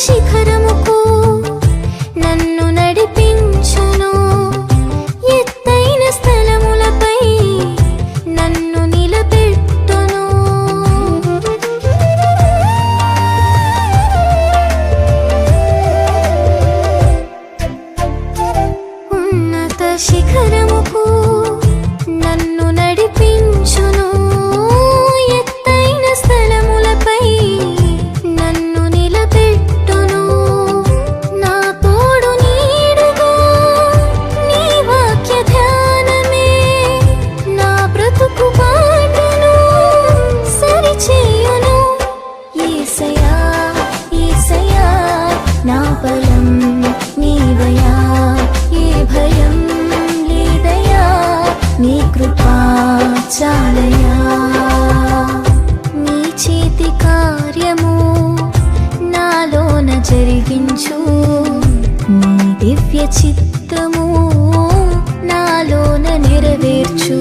శిఖరముకు నన్ను నడిపించును, ఎత్తైన స్థలములపై నన్ను నిలబెట్టును. ఉన్నత శిఖరముకు నన్ను నడిపించును, ఎత్తైన స్థలములపై నన్ను నిలబెట్టును. నా తోడు నీడుగా నీ వాక్య ధ్యానమే నా బ్రతుకు బాటను సరిచేయును. యేసయ్యా యేసయ్యా నా బలం నీవయ్యా, ఏ భయం లేదయ్యా, నీ కృపా చాలయ్యా. నీ చేతి కార్యము నాలోన జరిగించు, నీ దివ్య చిత్తము నాలోన నెరవేర్చు.